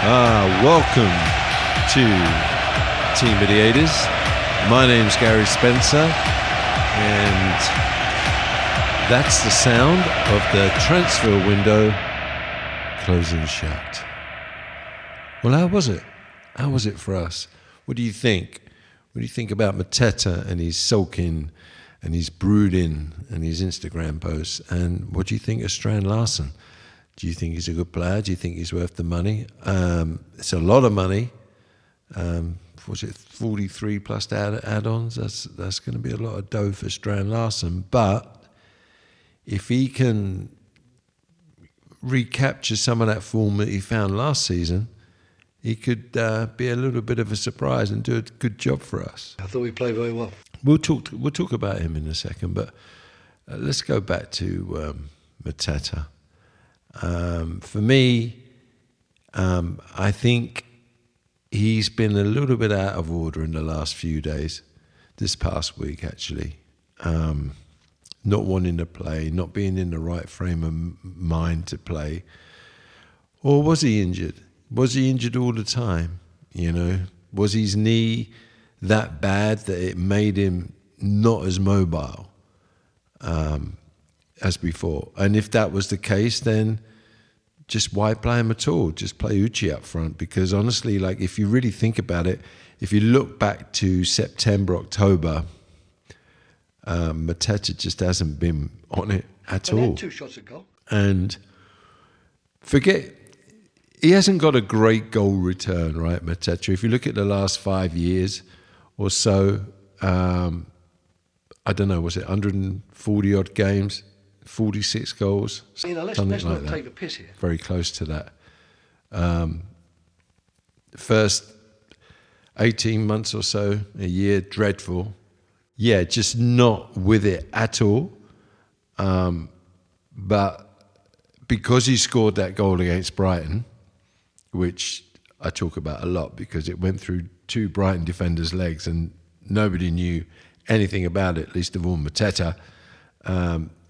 Welcome to Team Mediators. My name's Gary Spencer, and that's the sound of the transfer window closing shut. Well, how was it? How was it for us? What do you think? What do you think about Mateta and his sulking and his brooding and his Instagram posts? And what do you think of Strand Larsen? Do you think he's a good player? Do you think he's worth the money? It's a lot of money. Was it 43 plus add-ons? That's going to be a lot of dough for Strand Larsen. But if he can recapture some of that form that he found last season, he could be a little bit of a surprise and do a good job for us. I thought we played very well. We'll talk about him in a second, but let's go back to Mateta. For me, I think he's been a little bit out of order in the last few days, this past week actually. Not wanting to play, not being in the right frame of mind to play. Or was he injured? Was he injured all the time? You know, was his knee that bad that it made him not as mobile as before? And if that was the case, then just why play him at all? Just play Uchi up front, because honestly, like, if you really think about it, if you look back to September, October, Mateta just hasn't been on it at all. He had 2 shots at goal. And he hasn't got a great goal return, right, Mateta? If you look at the last 5 years or so, I don't know, was it 140 odd games, 46 goals, let's something not like that. take the piss here. Very close to that. First 18 months or so, a year, dreadful. Yeah, just not with it at all. But because he scored that goal against Brighton, which I talk about a lot because it went through 2 Brighton defenders' legs and nobody knew anything about it, least of all Mateta.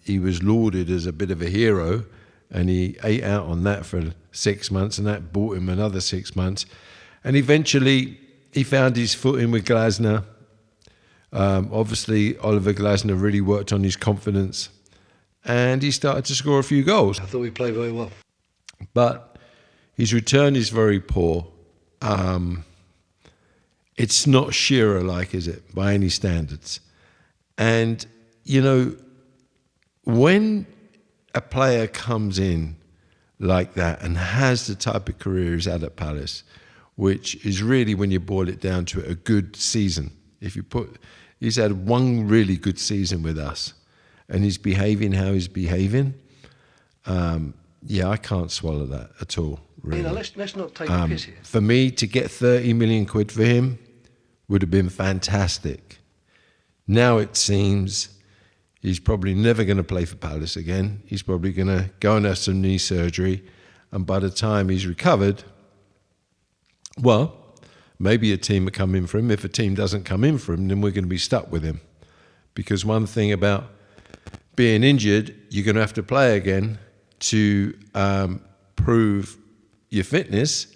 He was lauded as a bit of a hero, and he ate out on that for 6 months, and that bought him another 6 months. And eventually he found his footing with Glasner. Obviously, Oliver Glasner really worked on his confidence, and he started to score a few goals. I thought we played very well. But his return is very poor. It's not Shearer-like, is it, by any standards? And, you know, when a player comes in like that and has the type of career he's had at Palace, which is really, when you boil it down to it, a good season. He's had one really good season with us, and he's behaving how he's behaving. Yeah, I can't swallow that at all, really. Let's not take the piss here. For me, to get 30 million quid for him would have been fantastic. Now it seems he's probably never going to play for Palace again. He's probably going to go and have some knee surgery, and by the time he's recovered, well, maybe a team will come in for him. If a team doesn't come in for him, then we're going to be stuck with him. Because one thing about being injured, you're going to have to play again to prove your fitness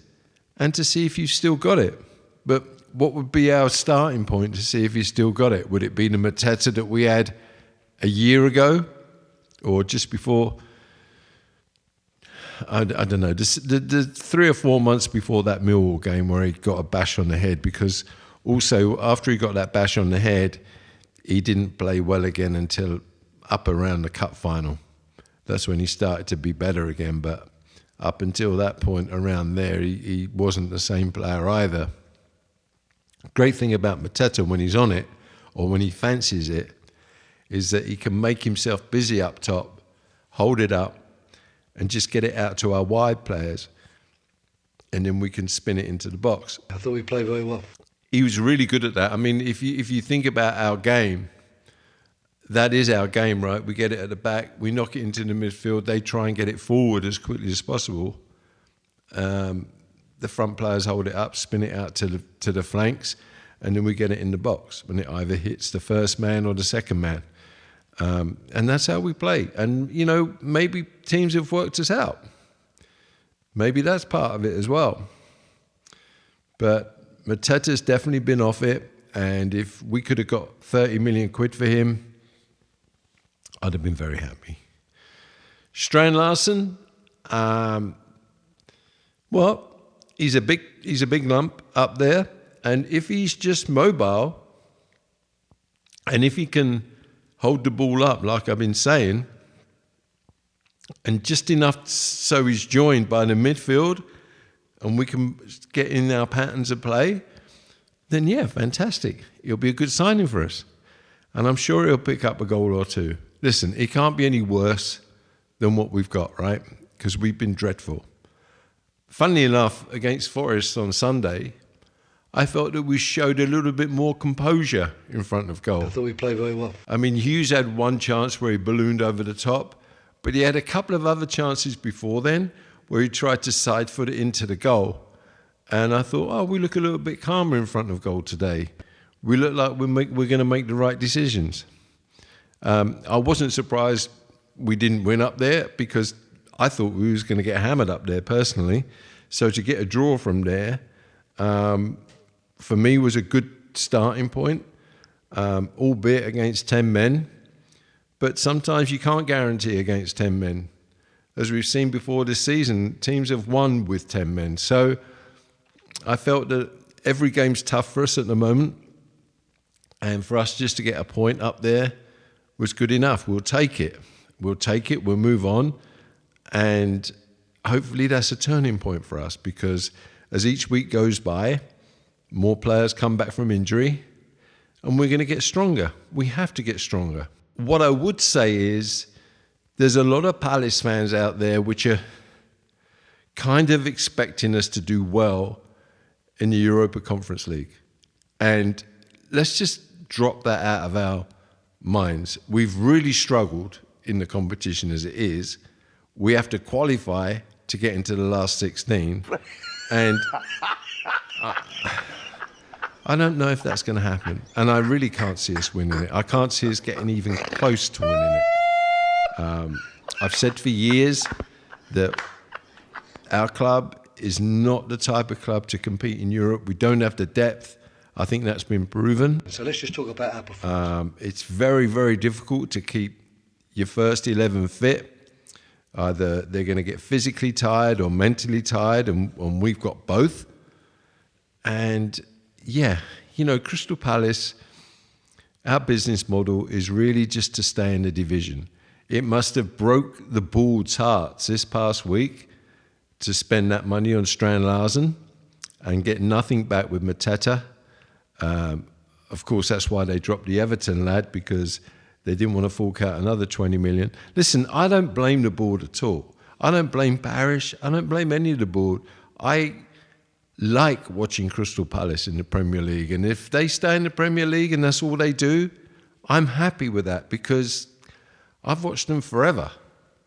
and to see if you've still got it. But what would be our starting point to see if you still got it? Would it be the Mateta that we had a year ago, or just before? I don't know. The 3 or 4 months before that Millwall game where he got a bash on the head, because also after he got that bash on the head, he didn't play well again until up around the cup final. That's when he started to be better again. But up until that point around there, he wasn't the same player either. Great thing about Mateta when he's on it, or when he fancies it, is that he can make himself busy up top, hold it up, and just get it out to our wide players, and then we can spin it into the box. I thought we played very well. He was really good at that. I mean, if you think about our game, that is our game, right? We get it at the back, we knock it into the midfield, they try and get it forward as quickly as possible. The front players hold it up, spin it out to the flanks, and then we get it in the box when it either hits the first man or the second man. And that's how we play. And, you know, maybe teams have worked us out. Maybe that's part of it as well. But Mateta's definitely been off it, and if we could have got 30 million quid for him, I'd have been very happy. Strand Larsen, well, he's a big lump up there, and if he's just mobile, and if he can hold the ball up, like I've been saying, and just enough so he's joined by the midfield, and we can get in our patterns of play, then yeah, fantastic. He'll be a good signing for us. And I'm sure he'll pick up a goal or two. Listen, it can't be any worse than what we've got, right? Because we've been dreadful. Funnily enough, against Forest on Sunday, I felt that we showed a little bit more composure in front of goal. I thought we played very well. I mean, Hughes had one chance where he ballooned over the top, but he had a couple of other chances before then where he tried to side foot it into the goal. And I thought, oh, we look a little bit calmer in front of goal today. We look like we're going to make the right decisions. I wasn't surprised we didn't win up there because I thought we was going to get hammered up there personally. So to get a draw from there, for me, was a good starting point, albeit against 10 men. But sometimes you can't guarantee against 10 men. As we've seen before this season, teams have won with 10 men. So I felt that every game's tough for us at the moment. And for us just to get a point up there was good enough. We'll take it. We'll move on. And hopefully that's a turning point for us, because as each week goes by, more players come back from injury and we're going to get stronger. We have to get stronger. What I would say is there's a lot of Palace fans out there which are kind of expecting us to do well in the Europa Conference League. And let's just drop that out of our minds. We've really struggled in the competition as it is. We have to qualify to get into the last 16. And I don't know if that's going to happen. And I really can't see us winning it. I can't see us getting even close to winning it. I've said for years that our club is not the type of club to compete in Europe. We don't have the depth. I think that's been proven. So let's just talk about our performance. It's very, very difficult to keep your first 11 fit. Either they're going to get physically tired or mentally tired, and we've got both. And yeah, you know, Crystal Palace, our business model is really just to stay in the division. It must have broke the boards' hearts this past week to spend that money on Strand Larsen and get nothing back with Mateta. Of course, that's why they dropped the Everton lad, because they didn't want to fork out another 20 million. Listen, I don't blame the board at all. I don't blame Parish. I don't blame any of the board. I like watching Crystal Palace in the Premier League. And if they stay in the Premier League and that's all they do, I'm happy with that, because I've watched them forever.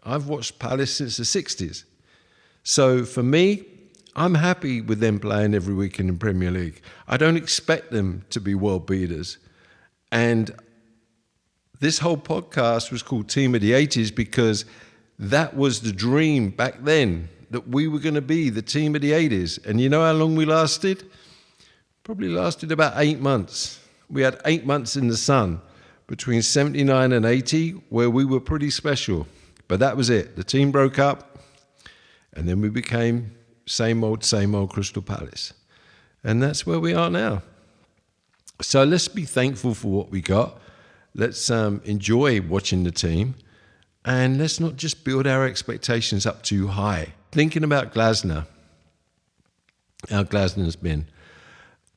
I've watched Palace since the 60s. So for me, I'm happy with them playing every week in the Premier League. I don't expect them to be world beaters. And this whole podcast was called Team of the 80s because that was the dream back then, that we were going to be the team of the 80s. And you know how long we lasted? Probably lasted about 8 months. We had 8 months in the sun between 79 and 80 where we were pretty special. But that was it. The team broke up and then we became same old Crystal Palace. And that's where we are now. So let's be thankful for what we got. Let's enjoy watching the team, and let's not just build our expectations up too high. Thinking about Glasner, how Glasner's been,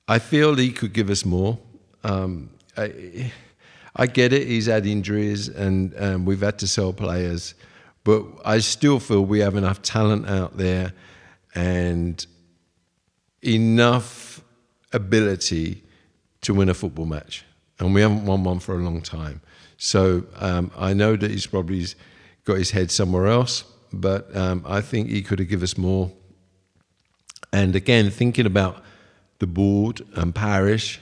I feel he could give us more. I get it, he's had injuries and we've had to sell players, but I still feel we have enough talent out there and enough ability to win a football match. And we haven't won one for a long time. So I know that he's probably got his head somewhere else, but I think he could have given us more. And again, thinking about the board and Parish,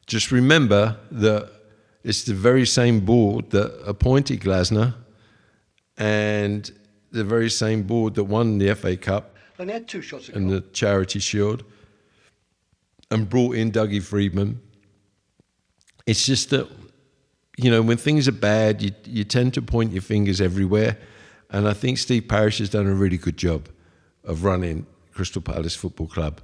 just remember that it's the very same board that appointed Glasner and the very same board that won the FA Cup. Only had 2 shots a and goal. the Charity Shield, and brought in Dougie Friedman. It's just that, you know, when things are bad, you tend to point your fingers everywhere. And I think Steve Parish has done a really good job of running Crystal Palace Football Club.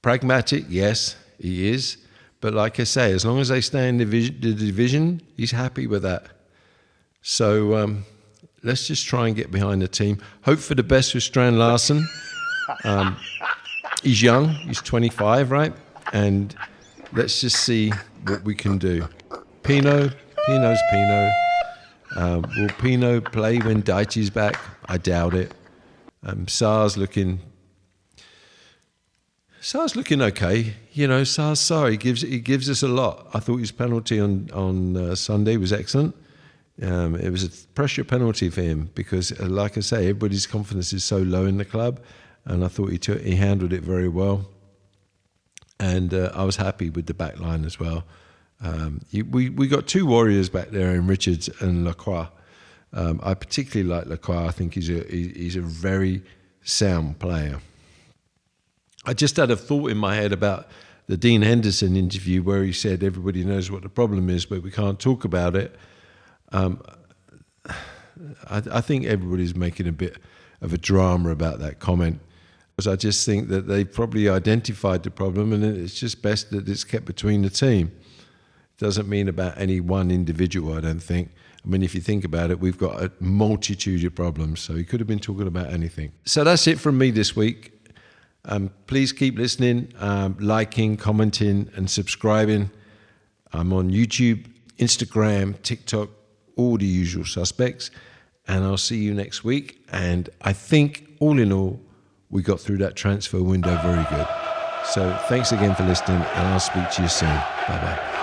Pragmatic, yes, he is. But like I say, as long as they stay in the division, he's happy with that. So let's just try and get behind the team. Hope for the best with Strand Larsen. He's young, he's 25, right? And let's just see what we can do. Pino's Pino. Will Pino play when Daichi's back? I doubt it. Sar's looking okay. You know, Sar's sorry. He gives us a lot. I thought his penalty on Sunday was excellent. It was a pressure penalty for him because, like I say, everybody's confidence is so low in the club, and I thought he handled it very well. And I was happy with the back line as well. We got 2 warriors back there in Richards and Lacroix. I particularly like Lacroix. I think he's a very sound player. I just had a thought in my head about the Dean Henderson interview where he said everybody knows what the problem is, but we can't talk about it. I think everybody's making a bit of a drama about that comment. Because I just think that they probably identified the problem, and it's just best that it's kept between the team. It doesn't mean about any one individual, I don't think. I mean, if you think about it, we've got a multitude of problems, so he could have been talking about anything. So that's it from me this week. Please keep listening, liking, commenting, and subscribing. I'm on YouTube, Instagram, TikTok, all the usual suspects. And I'll see you next week. And I think, all in all, we got through that transfer window very good. So thanks again for listening, and I'll speak to you soon. Bye-bye.